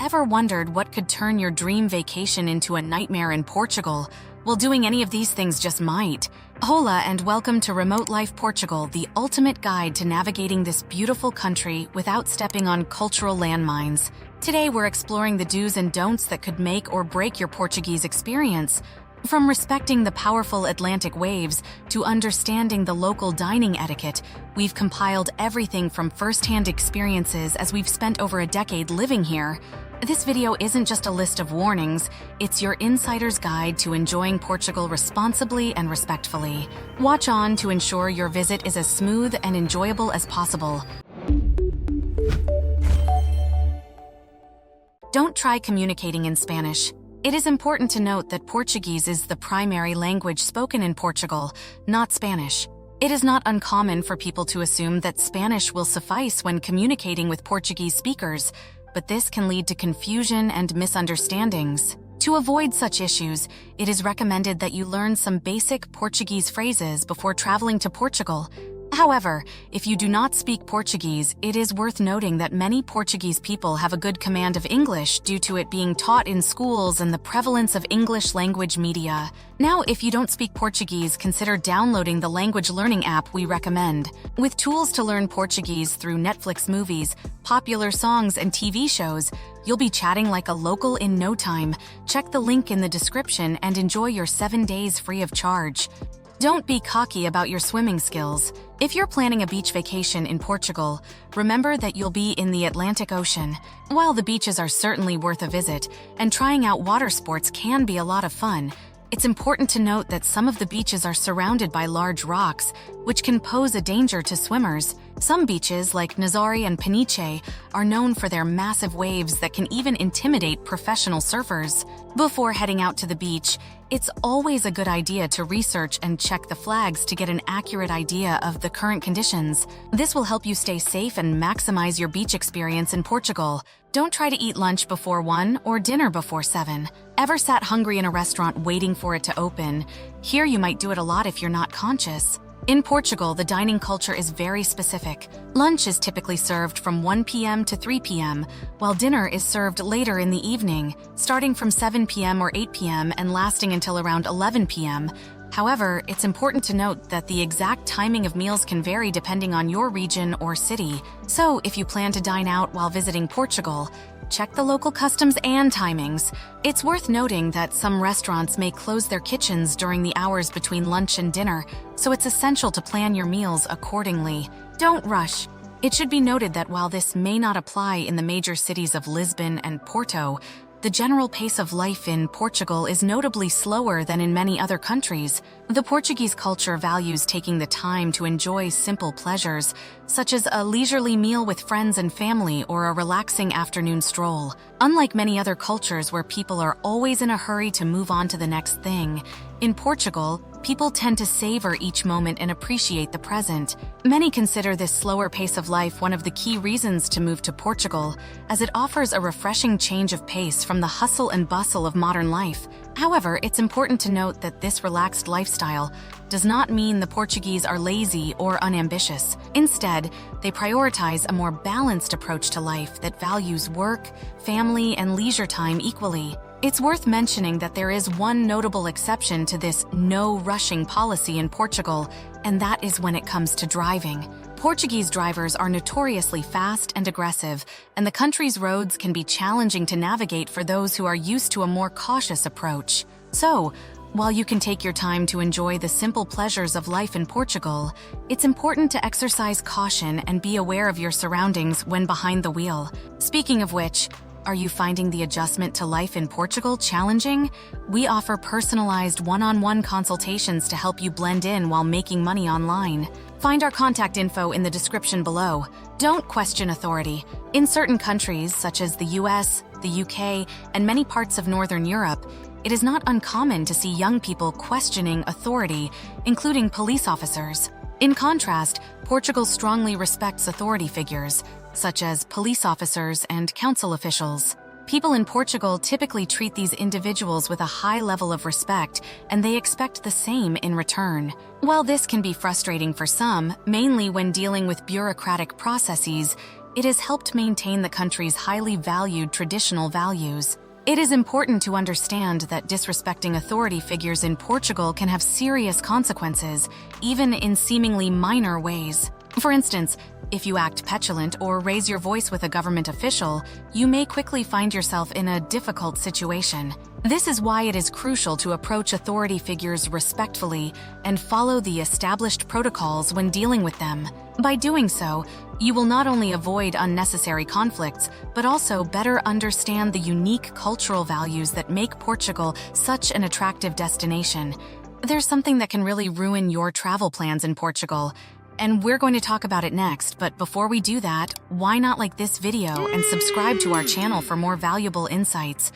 Ever wondered what could turn your dream vacation into a nightmare in Portugal? Well, doing any of these things just might. Hola and welcome to Remote Life Portugal, the ultimate guide to navigating this beautiful country without stepping on cultural landmines. Today we're exploring the do's and don'ts that could make or break your Portuguese experience. From respecting the powerful Atlantic waves to understanding the local dining etiquette, we've compiled everything from first-hand experiences as we've spent over a decade living here. This video isn't just a list of warnings, it's your insider's guide to enjoying Portugal responsibly and respectfully. Watch on to ensure your visit is as smooth and enjoyable as possible. Don't try communicating in Spanish. It is important to note that Portuguese is the primary language spoken in Portugal, not Spanish. It is not uncommon for people to assume that Spanish will suffice when communicating with Portuguese speakers, but this can lead to confusion and misunderstandings. To avoid such issues, it is recommended that you learn some basic Portuguese phrases before traveling to Portugal. However, if you do not speak Portuguese, it is worth noting that many Portuguese people have a good command of English due to it being taught in schools and the prevalence of English language media. Now, if you don't speak Portuguese, consider downloading the language learning app we recommend. With tools to learn Portuguese through Netflix movies, popular songs, and TV shows, you'll be chatting like a local in no time. Check the link in the description and enjoy your 7 days free of charge. Don't be cocky about your swimming skills. If you're planning a beach vacation in Portugal, remember that you'll be in the Atlantic Ocean. While the beaches are certainly worth a visit, and trying out water sports can be a lot of fun, it's important to note that some of the beaches are surrounded by large rocks, which can pose a danger to swimmers. Some beaches, like Nazaré and Peniche, are known for their massive waves that can even intimidate professional surfers. Before heading out to the beach, it's always a good idea to research and check the flags to get an accurate idea of the current conditions. This will help you stay safe and maximize your beach experience in Portugal. Don't try to eat lunch before 1 or dinner before 7. Ever sat hungry in a restaurant waiting for it to open? Here you might do it a lot if you're not conscious. In Portugal, the dining culture is very specific. Lunch is typically served from 1 p.m. to 3 p.m., while dinner is served later in the evening, starting from 7 p.m. or 8 p.m. and lasting until around 11 p.m. However, it's important to note that the exact timing of meals can vary depending on your region or city. So, if you plan to dine out while visiting Portugal, check the local customs and timings. It's worth noting that some restaurants may close their kitchens during the hours between lunch and dinner, so it's essential to plan your meals accordingly. Don't rush. It should be noted that while this may not apply in the major cities of Lisbon and Porto, the general pace of life in Portugal is notably slower than in many other countries. The Portuguese culture values taking the time to enjoy simple pleasures, such as a leisurely meal with friends and family or a relaxing afternoon stroll. Unlike many other cultures where people are always in a hurry to move on to the next thing, in Portugal, people tend to savor each moment and appreciate the present. Many consider this slower pace of life one of the key reasons to move to Portugal, as it offers a refreshing change of pace from the hustle and bustle of modern life. However, it's important to note that this relaxed lifestyle does not mean the Portuguese are lazy or unambitious. Instead, they prioritize a more balanced approach to life that values work, family, and leisure time equally. It's worth mentioning that there is one notable exception to this no-rushing policy in Portugal, and that is when it comes to driving. Portuguese drivers are notoriously fast and aggressive, and the country's roads can be challenging to navigate for those who are used to a more cautious approach. So, while you can take your time to enjoy the simple pleasures of life in Portugal, it's important to exercise caution and be aware of your surroundings when behind the wheel. Speaking of which, are you finding the adjustment to life in Portugal challenging? We offer personalized one-on-one consultations to help you blend in while making money online. Find our contact info in the description below. Don't question authority. In certain countries, such as the US, the UK, and many parts of Northern Europe, it is not uncommon to see young people questioning authority, including police officers. In contrast, Portugal strongly respects authority figures, such as police officers and council officials. People in Portugal typically treat these individuals with a high level of respect, and they expect the same in return. While this can be frustrating for some, mainly when dealing with bureaucratic processes, it has helped maintain the country's highly valued traditional values. It is important to understand that disrespecting authority figures in Portugal can have serious consequences, even in seemingly minor ways. For instance, if you act petulant or raise your voice with a government official, you may quickly find yourself in a difficult situation. This is why it is crucial to approach authority figures respectfully and follow the established protocols when dealing with them. By doing so, you will not only avoid unnecessary conflicts, but also better understand the unique cultural values that make Portugal such an attractive destination. There's something that can really ruin your travel plans in Portugal, and we're going to talk about it next. But before we do that, why not like this video and subscribe to our channel for more valuable insights?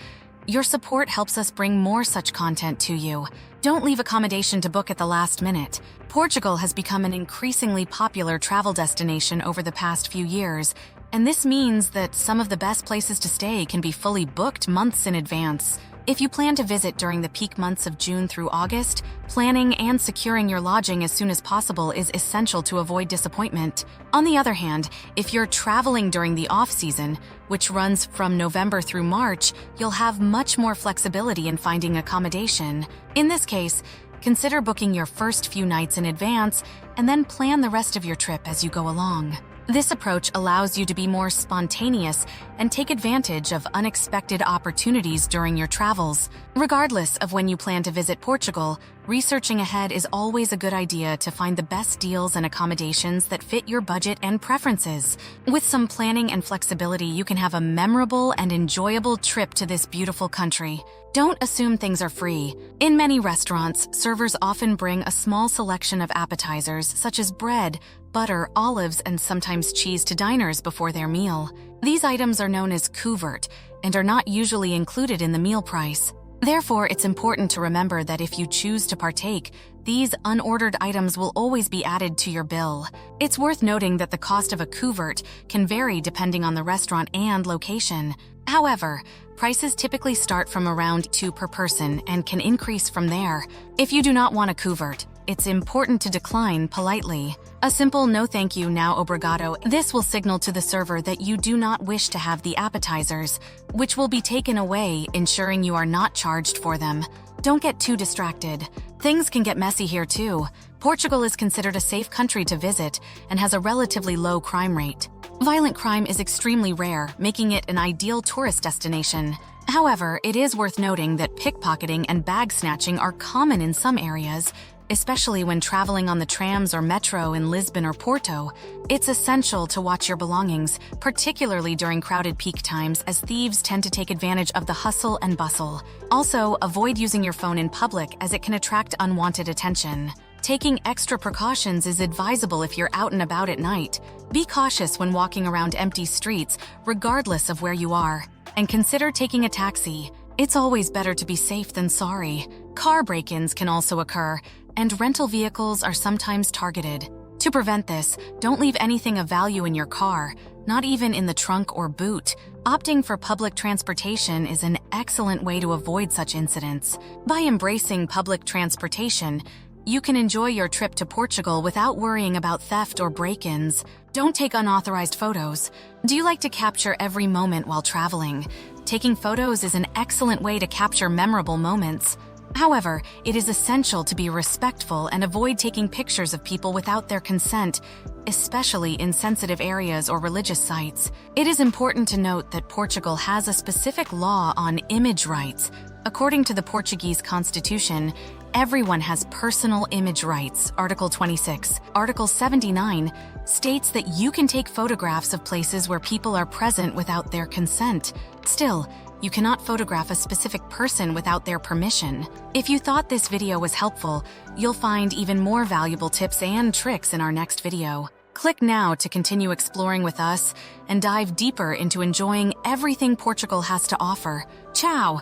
Your support helps us bring more such content to you. Don't leave accommodation to book at the last minute. Portugal has become an increasingly popular travel destination over the past few years, and this means that some of the best places to stay can be fully booked months in advance. If you plan to visit during the peak months of June through August, planning and securing your lodging as soon as possible is essential to avoid disappointment. On the other hand, if you're traveling during the off-season, which runs from November through March, you'll have much more flexibility in finding accommodation. In this case, consider booking your first few nights in advance and then plan the rest of your trip as you go along. This approach allows you to be more spontaneous and take advantage of unexpected opportunities during your travels. Regardless of when you plan to visit Portugal, researching ahead is always a good idea to find the best deals and accommodations that fit your budget and preferences. With some planning and flexibility, you can have a memorable and enjoyable trip to this beautiful country. Don't assume things are free. In many restaurants, servers often bring a small selection of appetizers such as bread, butter, olives, and sometimes cheese to diners before their meal. These items are known as Couvert and are not usually included in the meal price. Therefore, it's important to remember that if you choose to partake, these unordered items will always be added to your bill. It's worth noting that the cost of a Couvert can vary depending on the restaurant and location. However, prices typically start from around $2 per person and can increase from there. If you do not want a Couvert, it's important to decline politely. A simple "no thank you, now obrigado." This will signal to the server that you do not wish to have the appetizers, which will be taken away, ensuring you are not charged for them. Don't get too distracted. Things can get messy here too. Portugal is considered a safe country to visit and has a relatively low crime rate. Violent crime is extremely rare, making it an ideal tourist destination. However, it is worth noting that pickpocketing and bag snatching are common in some areas, especially when traveling on the trams or metro in Lisbon or Porto. It's essential to watch your belongings, particularly during crowded peak times, as thieves tend to take advantage of the hustle and bustle. Also, avoid using your phone in public as it can attract unwanted attention. Taking extra precautions is advisable if you're out and about at night. Be cautious when walking around empty streets, regardless of where you are. And consider taking a taxi. It's always better to be safe than sorry. Car break-ins can also occur, and rental vehicles are sometimes targeted. To prevent this, don't leave anything of value in your car, not even in the trunk or boot. Opting for public transportation is an excellent way to avoid such incidents. By embracing public transportation, you can enjoy your trip to Portugal without worrying about theft or break-ins. Don't take unauthorized photos. Do you like to capture every moment while traveling? Taking photos is an excellent way to capture memorable moments. However, it is essential to be respectful and avoid taking pictures of people without their consent, especially in sensitive areas or religious sites. It is important to note that Portugal has a specific law on image rights. According to the Portuguese constitution, everyone has personal image rights. Article 26. Article 79 states that you can take photographs of places where people are present without their consent. Still, you cannot photograph a specific person without their permission. If you thought this video was helpful, you'll find even more valuable tips and tricks in our next video. Click now to continue exploring with us and dive deeper into enjoying everything Portugal has to offer. Ciao!